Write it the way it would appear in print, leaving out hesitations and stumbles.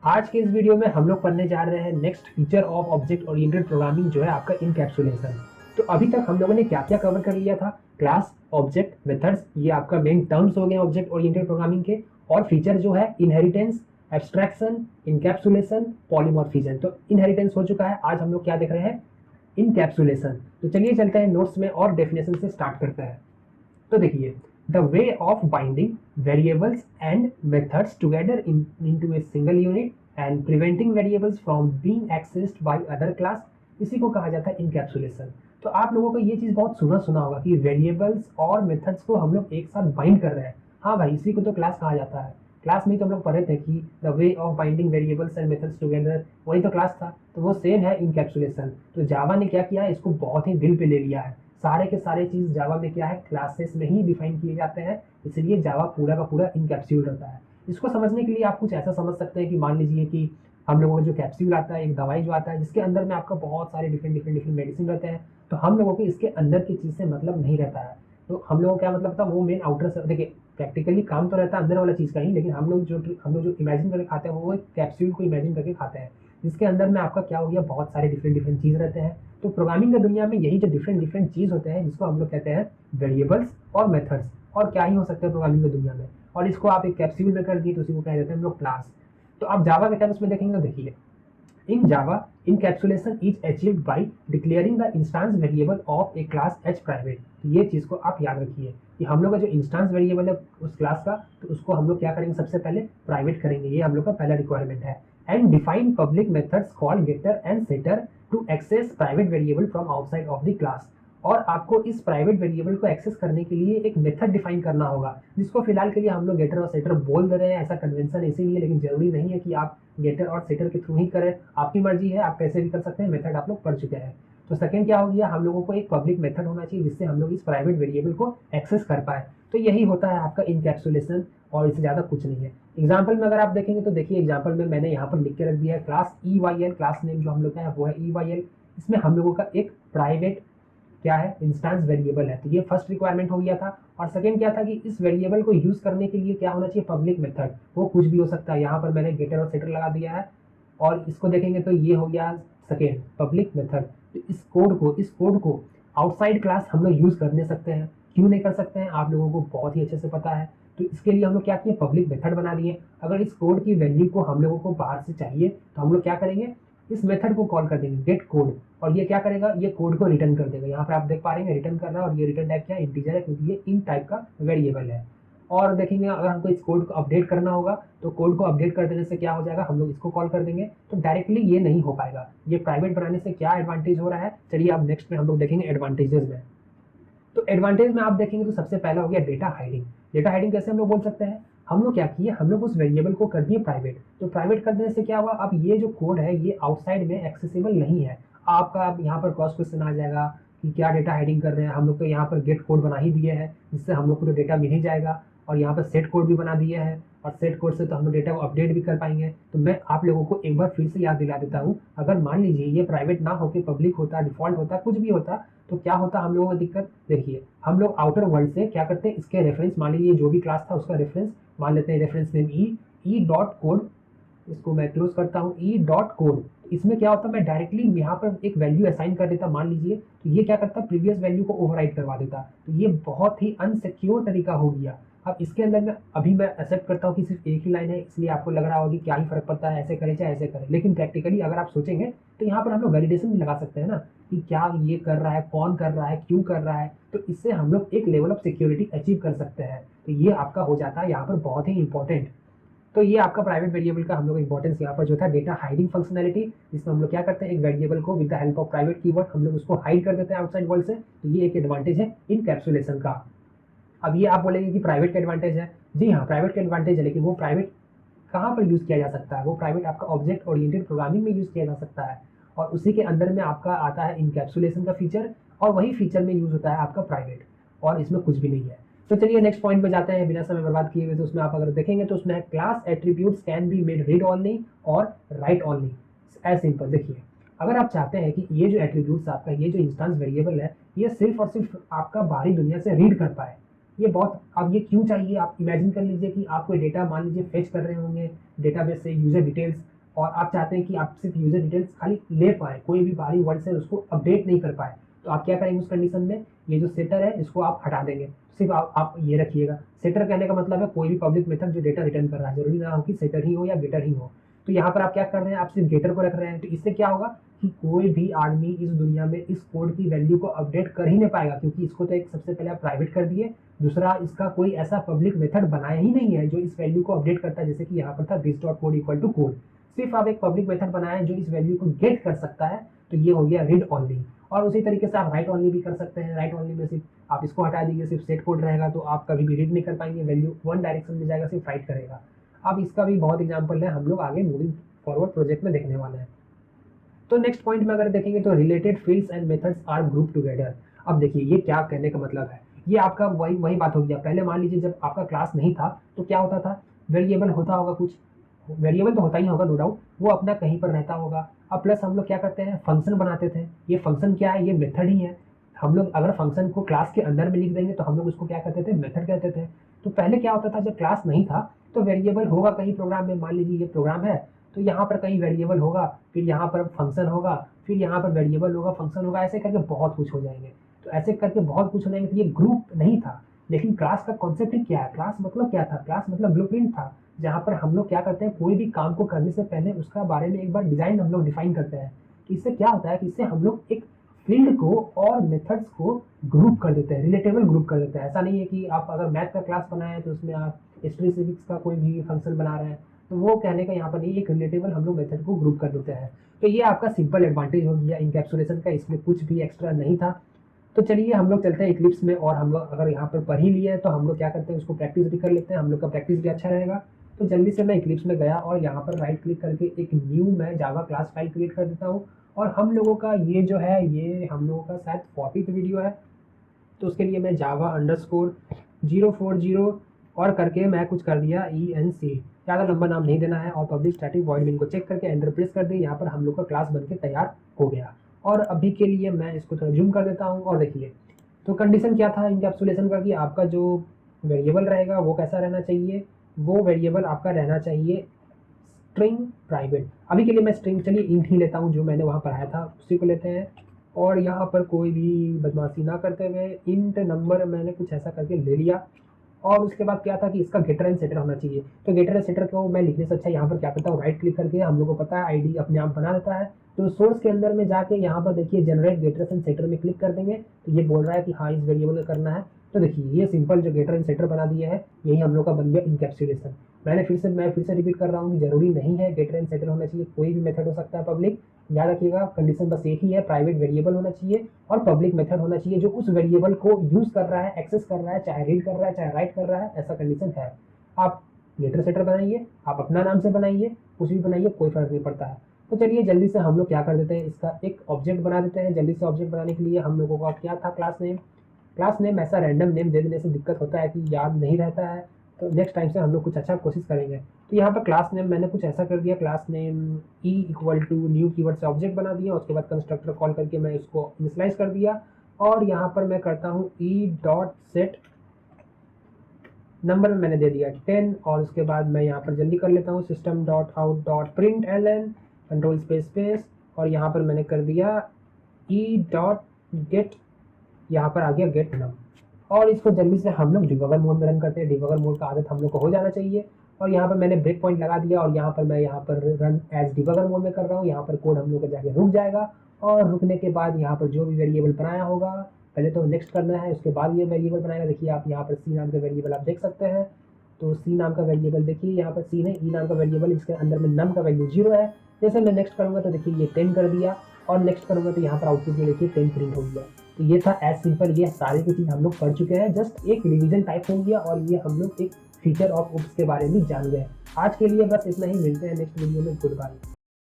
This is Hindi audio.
आज के इस वीडियो में हम लोग पढ़ने जा रहे हैं next feature of object oriented programming जो है आपका इनकैप्सुलेशन। तो अभी तक हम लोगों ने क्या क्या कवर कर लिया था। क्लास, ऑब्जेक्ट, मेथड्स, ये आपका मेन टर्म्स हो गए ऑब्जेक्ट ओरिएंटेड प्रोग्रामिंग के। और फीचर जो है इनहेरिटेंस, एब्स्ट्रैक्शन, इनकैप्सुलेशन, पॉलीमॉर्फिज्म। तो इनहेरिटेंस हो चुका है, आज हम लोग क्या देख रहे हैं, इनकैप्सुलेशन। तो चलिए चलते हैं नोट्स में और डेफिनेशन से स्टार्ट करते हैं। तो देखिए, the way of binding variables and methods together into a single unit and preventing variables from being accessed by other class, इसी को कहा जाता है इनकैप्सुलेशन। तो आप लोगों को ये चीज़ बहुत सुना होगा कि वेरिएबल्स और मेथड्स को हम लोग एक साथ बाइंड कर रहे हैं। हाँ भाई, इसी को तो क्लास कहा जाता है। क्लास में तो हम लोग पढ़े थे कि the way of binding variables and methods together, वही तो क्लास था। तो वो सेम है इनकैप्सुलेशन। तो जावा ने क्या किया है, इसको बहुत ही दिल पे ले लिया है। सारे के सारे चीज़ जावा में क्या है, क्लासेस में ही डिफाइन किए जाते हैं, इसलिए जावा पूरा का पूरा इनकैप्सूल रहता है। इसको समझने के लिए आप कुछ ऐसा समझ सकते हैं कि मान लीजिए कि हम लोगों को जो कैप्सूल आता है, एक दवाई जो आता है जिसके अंदर में आपका बहुत सारे डिफरेंट मेडिसिन रहते हैं। तो हम लोगों को इसके अंदर की चीज़ से मतलब नहीं रहता है। तो हम लोगों को क्या मतलब था, वो मेन आउटर से देखिए, प्रैक्टिकली काम तो रहता है अंदर वाला चीज़ का ही, लेकिन हम लोग जो इमेजिन करके खाते हैं वो एक कैप्सूल को इमेजिन करके खाते हैं, जिसके अंदर में आपका क्या हो गया, बहुत सारे डिफरेंट चीज़ रहते हैं। तो प्रोग्रामिंग की दुनिया में यही जो डिफरेंट चीज़ होते हैं जिसको हम लोग कहते हैं वेरिएबल्स और मेथड्स, और क्या ही हो सकते हैं प्रोग्रामिंग की दुनिया में। और इसको आप एक कैप्सूल में कर दिए तो उसी को कह देते हैं हम लोग क्लास। तो आप जावा के टर्म्स में देखेंगे तो देखिए, इन जावा encapsulation is achieved by declaring the instance variable of a class h private। तो ये चीज़ को आप याद रखिए कि हम लोग का जो इंस्टांस वेरिएबल है उस क्लास का, तो उसको हम लोग क्या करेंगे, सबसे पहले प्राइवेट करेंगे। ये हम लोग का पहला रिक्वायरमेंट है। And define public methods call getter and setter to access private variable from outside of the class. और आपको इस प्राइवेट वेरिएबल को एक्सेस करने के लिए एक मेथड डिफाइन करना होगा, जिसको फिलहाल के लिए हम लोग गेटर और सेटर बोल दे रहे हैं। ऐसा कन्वेंशन इसीलिए, लेकिन जरूरी नहीं है कि आप गेटर और सेटर के थ्रू ही करें, आपकी मर्जी है, आप कैसे भी कर सकते हैं। मेथड आप लोग पढ़ चुके हैं। तो सेकंड क्या हो गया, हम लोगों को एक पब्लिक मेथड होना चाहिए जिससे हम लोग इस प्राइवेट वेरिएबल को एक्सेस कर पाए। तो यही होता है आपका इनकैप्सुलेशन, और इससे ज़्यादा कुछ नहीं है। एग्जाम्पल में अगर आप देखेंगे तो देखिए, एग्जाम्पल में मैंने यहाँ पर लिख के रख दिया है क्लास EYL, क्लास नेम जो हम लोग का है वो है EYL। इसमें हम लोगों का एक प्राइवेट क्या है, इंस्टेंस वेरिएबल है। तो ये फर्स्ट रिक्वायरमेंट हो गया था। और सेकंड क्या था कि इस वेरिएबल को यूज करने के लिए क्या होना चाहिए, पब्लिक मेथड। वो कुछ भी हो सकता है, यहाँ पर मैंने गेटर और सेटर लगा दिया है। और इसको देखेंगे तो ये हो गया सेकेंड पब्लिक मेथड। तो इस कोड को आउटसाइड क्लास हम लोग यूज कर नहीं सकते हैं। क्यों नहीं कर सकते हैं, आप लोगों को बहुत ही अच्छे से पता है। तो इसके लिए हम लोग क्या किए, पब्लिक मेथड बना दिए। अगर इस कोड की वैल्यू को हम लोगों को बाहर से चाहिए तो हम लोग क्या करेंगे, इस मेथड को कॉल कर देंगे गेट कोड, और ये क्या करेगा, ये कोड को रिटर्न कर देगा। यहाँ पर आप देख पा रहे हैं रिटर्न कर रहा है, और ये रिटर्न टाइप क्या है, इंटीजर है, क्योंकि ये इन टाइप का वेरिएबल है। और देखेंगे अगर हमको इस कोड को अपडेट करना होगा तो कोड को अपडेट कर देने से क्या हो जाएगा, हम लोग इसको कॉल कर देंगे। तो डायरेक्टली ये नहीं हो पाएगा। ये प्राइवेट बनाने से क्या एडवांटेज हो रहा है, चलिए अब नेक्स्ट में हम लोग देखेंगे एडवांटेजेस में। तो एडवांटेज में आप देखेंगे तो सबसे पहला हो गया डेटा हाइडिंग। डेटा हाइडिंग कैसे हम लोग बोल सकते हैं, हम लोग क्या किए, हम लोग उस वेरिएबल को कर दिए प्राइवेट। तो प्राइवेट कर देने से क्या हुआ, अब ये जो कोड है ये आउटसाइड में एक्सेसिबल नहीं है। आपका यहाँ पर क्रॉस क्वेश्चन आ जाएगा कि क्या डेटा हाइडिंग कर रहे हैं। हम लोग तो यहाँ पर गेट कोड बना ही दिए हैं, जिससे हम लोग को तो डेटा मिल ही जाएगा। और यहाँ पर सेट कोड भी बना दिए हैं, और सेट कोड से तो हम लोग डेटा को अपडेट भी कर पाएंगे। तो मैं आप लोगों को एक बार फिर से याद दिला देता हूँ, अगर मान लीजिए ये प्राइवेट ना होकर पब्लिक होता, डिफॉल्ट होता, कुछ भी होता, तो क्या होता हम लोगों को दिक्कत। देखिए, हम लोग आउटर वर्ल्ड से क्या करते हैं, इसके रेफरेंस, मान लीजिए जो भी क्लास था उसका रेफरेंस मान लेते हैं, reference name E dot code. इसको मैं क्लोज करता हूँ, ई डॉट कोड। इसमें क्या होता, मैं डायरेक्टली यहाँ पर एक वैल्यू असाइन कर देता मान लीजिए, तो ये क्या करता, प्रीवियस वैल्यू को ओवरराइट करवा देता। तो ये बहुत ही अनसिक्योर तरीका हो गया। अब इसके अंदर में अभी मैं एक्सेप्ट करता हूँ कि सिर्फ एक ही लाइन है, इसलिए आपको लग रहा होगा कि क्या ही फर्क पड़ता है, ऐसे करें चाहे ऐसे करें। लेकिन प्रैक्टिकली अगर आप सोचेंगे तो यहाँ पर हम लोग वैलिडेशन भी लगा सकते हैं ना, कि क्या ये कर रहा है, कौन कर रहा है, क्यों कर रहा है। तो इससे हम लोग एक लेवल ऑफ सिक्योरिटी अचीव कर सकते हैं। तो ये आपका हो जाता है यहाँ पर बहुत ही इंपॉर्टेंट। तो ये आपका प्राइवेट वेरिएबल का हम लोग इंपॉर्टेंस यहाँ पर जो था, डेटा हाइडिंग फंक्शनैलिटी, जिसमें हम लोग क्या करते हैं, एक वेरिएबल को with the help of private keyword हम लोग उसको हाइड कर देते हैं आउटसाइड वर्ल्ड से। तो ये एक एडवांटेज है इनकैप्सुलेशन का। अब ये आप बोलेंगे कि प्राइवेट का एडवांटेज है, जी हाँ प्राइवेट का एडवांटेज है, लेकिन वो प्राइवेट कहाँ पर यूज़ किया जा सकता है, वो प्राइवेट आपका ऑब्जेक्ट ओरिएंटेड प्रोग्रामिंग में यूज़ किया जा सकता है। और उसी के अंदर में आपका आता है इनकैप्सुलेशन का फीचर, और वही फीचर में यूज़ होता है आपका प्राइवेट, और इसमें कुछ भी नहीं है। तो चलिए नेक्स्ट पॉइंट पे जाते हैं बिना समय बर्बाद किए हुए। तो उसमें आप अगर देखेंगे तो उसमें class attributes can be made read only और राइट ओनली। एज सिंपल, देखिए अगर आप चाहते हैं कि ये जो एट्रीब्यूट्स आपका, ये जो इंस्टेंस वेरिएबल है, ये सिर्फ और सिर्फ आपका बाहरी दुनिया से रीड कर पाए, ये बहुत, अब ये क्यों चाहिए, आप इमेजिन कर लीजिए कि आप कोई डेटा मान लीजिए फेच कर रहे होंगे डेटाबेस से, यूजर डिटेल्स। और आप चाहते हैं कि आप सिर्फ यूज़र डिटेल्स खाली ले पाएँ, कोई भी बाहरी वर्ड से उसको अपडेट नहीं कर पाएँ। तो आप क्या करेंगे उस कंडीशन में, ये जो सेटर है इसको आप हटा देंगे। सिर्फ आप ये रखिएगा। सेटर कहने का मतलब है कोई भी पब्लिक मेथड जो डेटा रिटर्न कर रहा है, ज़रूरी ना हो कि सेटर ही हो या गेटर ही हो। तो यहाँ पर आप क्या कर रहे हैं, आप सिर्फ गेटर को रख रहे हैं। तो इससे क्या होगा कि कोई भी आदमी इस दुनिया में इस कोड की वैल्यू को अपडेट कर ही नहीं पाएगा, क्योंकि इसको तो एक सबसे पहले आप प्राइवेट कर दिए, दूसरा इसका कोई ऐसा पब्लिक मेथड बनाया ही नहीं है जो इस वैल्यू को अपडेट करता है, जैसे कि यहाँ पर था this.code इक्वल टू कोड। सिर्फ आप एक पब्लिक मेथड बनाए जो इस वैल्यू को गेट कर सकता है, तो ये हो गया रीड ओनली। और उसी तरीके से आप राइट ओनली भी कर सकते हैं। राइट ओनली में सिर्फ आप इसको हटा दीजिए, सिर्फ सेट कोड रहेगा, तो आप कभी भी रीड नहीं कर पाएंगे, वैल्यू वन डायरेक्शन में जाएगा, सिर्फ राइट करेगा। अब इसका भी बहुत एग्जाम्पल है, हम लोग आगे मूविंग फॉरवर्ड प्रोजेक्ट में देखने वाले हैं। तो नेक्स्ट पॉइंट में अगर देखेंगे तो related fields and methods are group together. अब देखिए ये क्या कहने का मतलब है, ये आपका वही बात हो गया। पहले मान लीजिए जब आपका क्लास नहीं था तो क्या होता था, वेरिएबल होता होगा, कुछ वेरिएबल तो होता ही होगा नो डाउट, वो अपना कहीं पर रहता होगा। अब प्लस हम लोग क्या करते हैं, फंक्शन बनाते थे। ये फंक्शन क्या है, ये मेथड ही है। हम लोग अगर फंक्शन को क्लास के अंदर में लिख देंगे तो हम लोग उसको क्या कहते थे, मेथड कहते थे। तो पहले क्या होता था, जब क्लास नहीं था तो वेरिएबल होगा कहीं प्रोग्राम में, मान लीजिए ये प्रोग्राम है तो यहाँ पर कहीं वेरिएबल होगा, फिर यहाँ पर फंक्शन होगा, फिर यहाँ पर वेरिएबल होगा, फंक्शन होगा, ऐसे करके बहुत कुछ हो जाएंगे। तो ऐसे करके बहुत कुछ हो जाएंगे, तो ये ग्रुप नहीं था। लेकिन क्लास का कॉन्सेप्ट ही क्या है, क्लास मतलब क्या था, क्लास मतलब ब्लूप्रिंट था, जहाँ पर हम लोग क्या करते हैं, कोई भी काम को करने से पहले उसका बारे में एक बार डिज़ाइन हम लोग डिफाइन करते हैं। कि इससे क्या होता है कि इससे हम लोग एक फील्ड को और मेथड्स को ग्रुप कर देते हैं, रिलेटेबल ग्रुप कर देते हैं। ऐसा नहीं है कि आप अगर मैथ का क्लास बनाए तो उसमें आप हिस्ट्री सिविक्स का कोई भी फंक्शन बना रहे हैं, तो वो कहने का यहाँ पर नहीं, एक रिलेटेबल हम लोग मेथड को ग्रुप कर देते हैं। तो ये आपका सिंपल एडवांटेज हो गया इनकैप्सुलेशन का, इसमें कुछ भी एक्स्ट्रा नहीं था। तो चलिए हम लोग चलते हैं इक्लिप्स में, और हम लोग अगर यहाँ पर पढ़ ही लिए हैं तो हम लोग क्या करते हैं, उसको प्रैक्टिस भी कर लेते हैं, हम लोग का प्रैक्टिस भी अच्छा रहेगा। तो जल्दी से मैं इक्लिप्स में गया और यहाँ पर राइट क्लिक करके एक न्यू मैं जावा क्लास फाइल क्रिएट कर देता हूँ। और हम लोगों का ये जो है, ये हम लोगों का शायद 40th वीडियो है, तो उसके लिए मैं जावा _040 और करके मैं कुछ कर दिया ENC, ज़्यादा लंबा नाम नहीं देना है, और पब्लिक स्टैटिक वॉइड मेन को चेक करके एंटर प्रेस कर दी। यहाँ पर हम लोग का क्लास बनके तैयार हो गया। और अभी के लिए मैं इसको थोड़ा जूम कर देता हूँ और देखिए, तो कंडीशन क्या था इनकैप्सुलेशन का, कि आपका जो वेरिएबल रहेगा वो कैसा रहना चाहिए, वो वेरिएबल आपका रहना चाहिए स्ट्रिंग प्राइवेट। अभी के लिए मैं स्ट्रिंग, चलिए इंट ही लेता हूँ, जो मैंने वहाँ पढ़ाया था उसी को लेते हैं। और यहाँ पर कोई भी बदमाशी ना करते हुए इंट नंबर मैंने कुछ ऐसा करके ले लिया। और उसके बाद क्या था कि इसका गेटर एंड सेटर होना चाहिए। तो गेटर एंड सेटर को मैं लिखने से अच्छा यहाँ पर क्या करता हूँ, राइट क्लिक करके, हम लोग को पता है आईडी अपने आप बना देता है। तो सोर्स के अंदर में जाके यहाँ पर देखिए जनरेट गेटर एंड सेटर में क्लिक कर देंगे, तो ये बोल रहा है कि हाँ इस वेरिएबल का करना है। तो देखिए ये सिंपल जो गेटर एंड सेटर बना दिया है, यही हम लोग का बन गया इनकैप्सुलेशन। मैं फिर से रिपीट कर रहा हूँ कि जरूरी नहीं है गेटर एंड सेटर होना चाहिए, कोई भी मेथड हो सकता है पब्लिक। याद रखिएगा कंडीशन बस एक ही है, प्राइवेट वेरिएबल होना चाहिए और पब्लिक मेथड होना चाहिए जो उस वेरिएबल को यूज कर रहा है, एक्सेस कर रहा है, चाहे रीड कर रहा है चाहे राइट कर रहा है, ऐसा कंडीशन है। आप गेटर सेटर बनाइए, आप अपना नाम से बनाइए, कुछ भी बनाइए, कोई फर्क नहीं पड़ता है। तो चलिए जल्दी से हम लोग क्या कर देते हैं, इसका एक ऑब्जेक्ट बना देते हैं। जल्दी से ऑब्जेक्ट बनाने के लिए हम लोगों का क्या था, क्लास नेम ऐसा रैंडम नेम दे देने से दिक्कत होता है कि याद नहीं रहता है, तो नेक्स्ट टाइम से हम लोग कुछ अच्छा कोशिश करेंगे। तो यहाँ पर क्लास नेम मैंने कुछ ऐसा कर दिया, क्लास नेम E=न्यू कीवर्ड से ऑब्जेक्ट बना दिया, उसके बाद कंस्ट्रक्टर कॉल करके मैं इसको इनिशियलाइज कर दिया। और यहाँ पर मैं करता हूँ E.set नंबर में मैंने दे दिया 10, और उसके बाद मैं यहाँ पर जल्दी कर लेता हूँ system.out.println कंट्रोल स्पेस, और यहाँ पर मैंने कर दिया E.get, यहाँ पर आ गया गेट नम। और इसको जल्दी से हम लोग डिबगर मोड में रन करते हैं। डिबगर मोड का आदत हम लोग को हो जाना चाहिए। और यहाँ पर मैंने ब्रेक पॉइंट लगा दिया, और यहाँ पर मैं यहाँ पर रन एज डिबगर मोड में कर रहा हूँ। यहाँ पर कोड हम लोग का जाके रुक जाएगा, और रुकने के बाद यहाँ पर जो भी वेरिएबल बनाया होगा, पहले तो नेक्स्ट करना है, उसके बाद ये वेरिएबल बनाएगा। देखिए आप यहाँ पर C नाम का वेरिएबल आप देख सकते हैं। तो C नाम का वेरिएबल देखिए यहाँ पर C है, E नाम का वेरिएबल, इसके अंदर में नम का वैल्यू 0 है। जैसे मैं नेक्स्ट करूँगा तो देखिए ये 10 कर दिया, और नेक्स्ट करूँगा तो यहाँ पर आउटपुट में देखिए 10 प्रिंट हो गया। तो ये था एज सिंपल, ये सारी की चीज़ हम लोग पढ़ चुके हैं, जस्ट एक रिवीजन टाइप हो गया, और ये हम लोग एक फीचर ऑफ उप्स के बारे में जान गए। आज के लिए बस इतना ही, मिलते हैं नेक्स्ट वीडियो में, गुड बाय।